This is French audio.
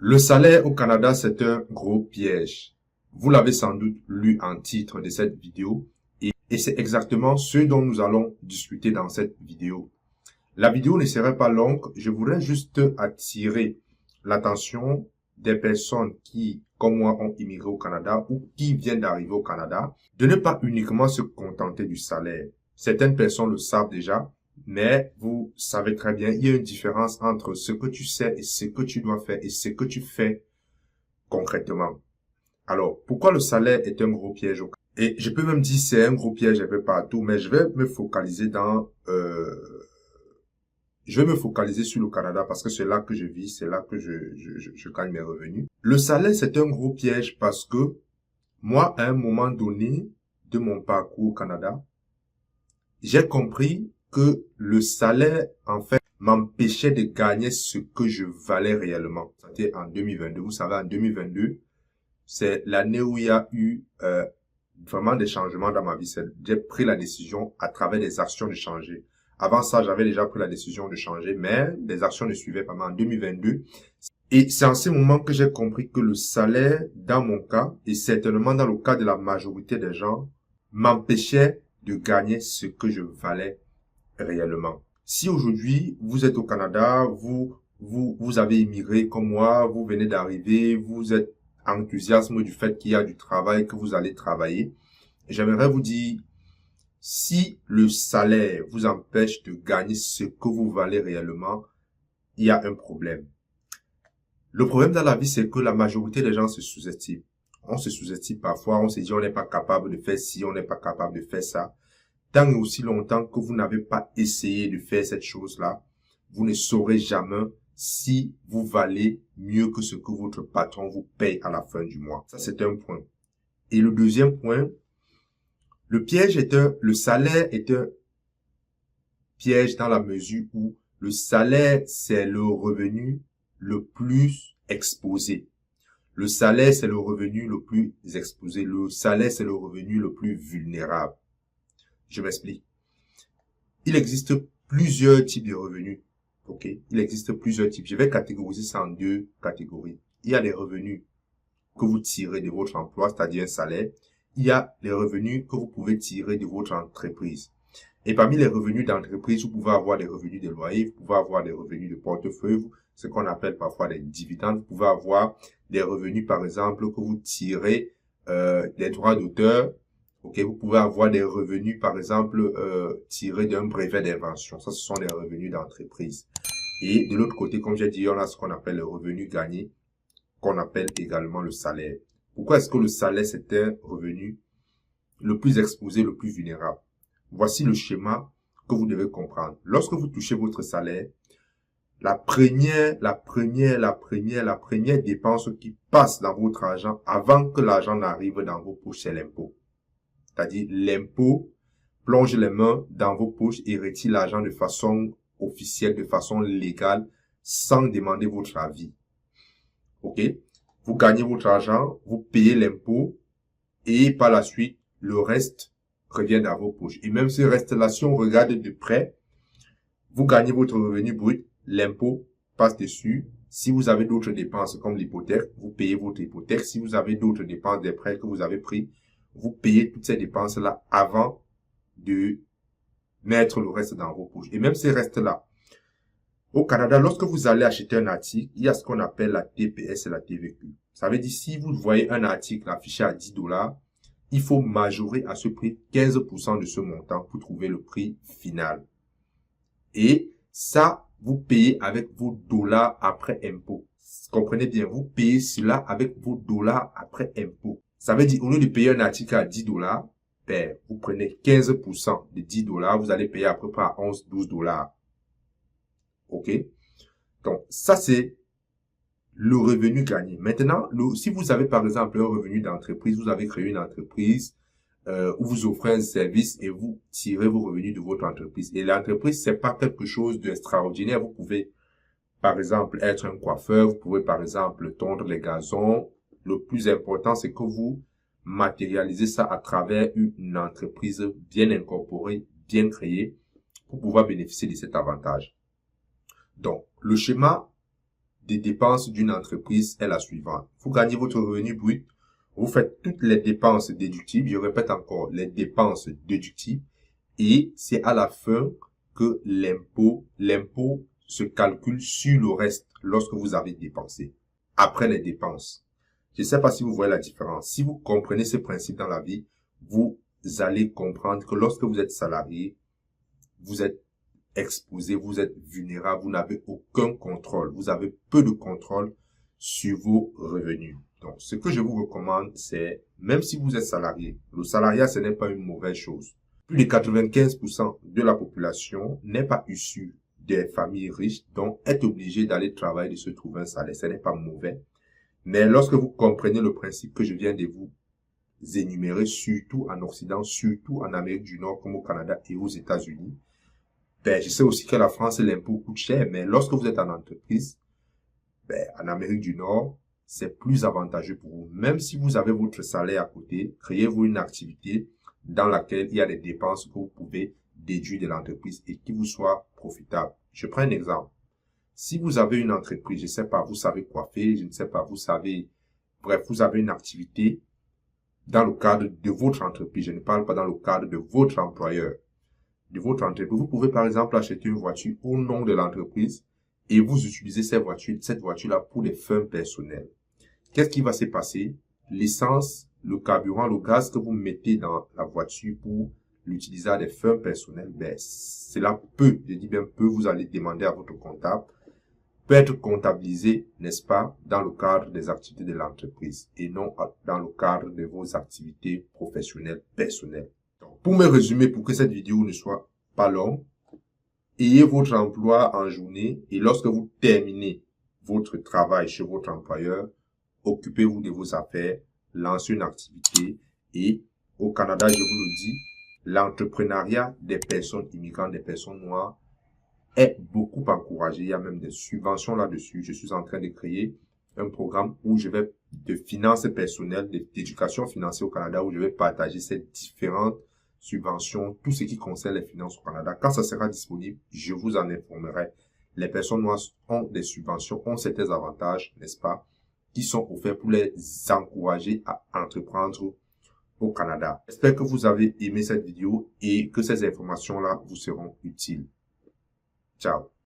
Le salaire au Canada, c'est un gros piège. Vous l'avez sans doute lu en titre de cette vidéo et c'est exactement ce dont nous allons discuter dans cette vidéo. La vidéo ne serait pas longue, je voudrais juste attirer l'attention des personnes qui, comme moi, ont immigré au Canada ou qui viennent d'arriver au Canada, de ne pas uniquement se contenter du salaire. Certaines personnes le savent déjà, mais vous savez très bien, il y a une différence entre ce que tu sais et ce que tu dois faire et ce que tu fais concrètement. Alors, pourquoi le salaire est un gros piège au Canada? Et je peux même dire c'est un gros piège un peu partout, mais je vais me focaliser sur le Canada parce que c'est là que je vis, c'est là que je gagne mes revenus. Le salaire, c'est un gros piège parce que moi, à un moment donné de mon parcours au Canada, j'ai compris que le salaire, en fait, m'empêchait de gagner ce que je valais réellement. C'était en 2022. Vous savez, en 2022, c'est l'année où il y a eu vraiment des changements dans ma vie. J'ai pris la décision à travers des actions de changer. Avant ça, j'avais déjà pris la décision de changer, mais des actions ne suivaient pas. En 2022, et c'est en ce moment que j'ai compris que le salaire, dans mon cas, et certainement dans le cas de la majorité des gens, m'empêchait de gagner ce que je valais réellement. Si aujourd'hui, vous êtes au Canada, vous avez immigré comme moi, vous venez d'arriver, vous êtes enthousiasme du fait qu'il y a du travail, que vous allez travailler, j'aimerais vous dire, si le salaire vous empêche de gagner ce que vous valez réellement, il y a un problème. Le problème dans la vie, c'est que la majorité des gens se sous-estiment. On se sous-estime parfois, on se dit on n'est pas capable de faire ci, on n'est pas capable de faire ça. Tant et aussi longtemps que vous n'avez pas essayé de faire cette chose-là, vous ne saurez jamais si vous valez mieux que ce que votre patron vous paye à la fin du mois. Ça, c'est un point. Et le deuxième point, le salaire est un piège dans la mesure où le salaire, c'est le revenu le plus exposé. Le salaire, c'est le revenu le plus exposé. Le salaire, c'est le revenu le plus vulnérable. Je m'explique. Il existe plusieurs types de revenus. Ok? Il existe plusieurs types. Je vais catégoriser ça en deux catégories. Il y a les revenus que vous tirez de votre emploi, c'est-à-dire un salaire. Il y a les revenus que vous pouvez tirer de votre entreprise. Et parmi les revenus d'entreprise, vous pouvez avoir des revenus de loyer, vous pouvez avoir des revenus de portefeuille, ce qu'on appelle parfois des dividendes. Vous pouvez avoir des revenus, par exemple, que vous tirez des droits d'auteur. Ok, vous pouvez avoir des revenus, par exemple, tirés d'un brevet d'invention. Ça, ce sont des revenus d'entreprise. Et de l'autre côté, comme j'ai dit, on a ce qu'on appelle le revenu gagné, qu'on appelle également le salaire. Pourquoi est-ce que le salaire, c'est un revenu le plus exposé, le plus vulnérable? Voici le schéma que vous devez comprendre. Lorsque vous touchez votre salaire, la première dépense qui passe dans votre argent avant que l'argent n'arrive dans vos poches, c'est l'impôt. C'est-à-dire, l'impôt plonge les mains dans vos poches et retire l'argent de façon officielle, de façon légale, sans demander votre avis. Ok? Vous gagnez votre argent, vous payez l'impôt et par la suite, le reste revient dans vos poches. Et même ce reste-là, si on regarde de près, vous gagnez votre revenu brut, l'impôt passe dessus. Si vous avez d'autres dépenses comme l'hypothèque, vous payez votre hypothèque. Si vous avez d'autres dépenses des prêts que vous avez pris, vous payez toutes ces dépenses-là avant de mettre le reste dans vos poches. Et même ces restes-là, au Canada, lorsque vous allez acheter un article, il y a ce qu'on appelle la TPS et la TVQ. Ça veut dire, si vous voyez un article affiché à 10 $, il faut majorer à ce prix 15% de ce montant pour trouver le prix final. Et ça, vous payez avec vos dollars après impôt. Comprenez bien, vous payez cela avec vos dollars après impôt. Ça veut dire, au lieu de payer un article à 10 $, ben, vous prenez 15% de 10 $, vous allez payer à peu près à 11, 12 $. Ok? Donc, ça, c'est le revenu gagné. Maintenant, si vous avez par exemple un revenu d'entreprise, vous avez créé une entreprise où vous offrez un service et vous tirez vos revenus de votre entreprise. Et l'entreprise, c'est pas quelque chose d'extraordinaire. Vous pouvez, par exemple, être un coiffeur, vous pouvez, par exemple, tondre les gazons. Le plus important, c'est que vous matérialisez ça à travers une entreprise bien incorporée, bien créée, pour pouvoir bénéficier de cet avantage. Donc, le schéma des dépenses d'une entreprise est la suivante. Vous gagnez votre revenu brut, vous faites toutes les dépenses déductibles, je répète encore, les dépenses déductibles, et c'est à la fin que l'impôt se calcule sur le reste lorsque vous avez dépensé, après les dépenses. Je ne sais pas si vous voyez la différence. Si vous comprenez ce principe dans la vie, vous allez comprendre que lorsque vous êtes salarié, vous êtes exposé, vous êtes vulnérable, vous n'avez aucun contrôle. Vous avez peu de contrôle sur vos revenus. Donc, ce que je vous recommande, c'est, même si vous êtes salarié, le salariat, ce n'est pas une mauvaise chose. Plus de 95% de la population n'est pas issue des familles riches, donc est obligé d'aller travailler, de se trouver un salaire. Ce n'est pas mauvais. Mais lorsque vous comprenez le principe que je viens de vous énumérer, surtout en Occident, surtout en Amérique du Nord, comme au Canada et aux États-Unis, ben, je sais aussi que la France, l'impôt coûte cher, mais lorsque vous êtes en entreprise, ben, en Amérique du Nord, c'est plus avantageux pour vous. Même si vous avez votre salaire à côté, créez-vous une activité dans laquelle il y a des dépenses que vous pouvez déduire de l'entreprise et qui vous soit profitable. Je prends un exemple. Si vous avez une entreprise, je ne sais pas, vous savez coiffer, je ne sais pas, vous savez, bref, vous avez une activité dans le cadre de votre entreprise. Je ne parle pas dans le cadre de votre employeur, de votre entreprise. Vous pouvez par exemple acheter une voiture au nom de l'entreprise et vous utilisez cette voiture-là pour des fins personnelles. Qu'est-ce qui va se passer? L'essence, le carburant, le gaz que vous mettez dans la voiture pour l'utiliser à des fins personnelles, ben, cela peut, je dis bien peut, vous allez demander à votre comptable, peut être comptabilisé, n'est-ce pas, dans le cadre des activités de l'entreprise et non dans le cadre de vos activités professionnelles personnelles. Donc, pour me résumer, pour que cette vidéo ne soit pas longue, ayez votre emploi en journée et lorsque vous terminez votre travail chez votre employeur, occupez-vous de vos affaires, lancez une activité et au Canada, je vous le dis, l'entrepreneuriat des personnes immigrantes, des personnes noires, est beaucoup encouragé. Il y a même des subventions là-dessus. Je suis en train de créer un programme où je vais de finances personnelles, d'éducation financière au Canada, où je vais partager ces différentes subventions, tout ce qui concerne les finances au Canada. Quand ça sera disponible, je vous en informerai. Les personnes noires ont des subventions, ont certains avantages, n'est-ce pas, qui sont offerts pour les encourager à entreprendre au Canada. J'espère que vous avez aimé cette vidéo et que ces informations-là vous seront utiles. Ciao.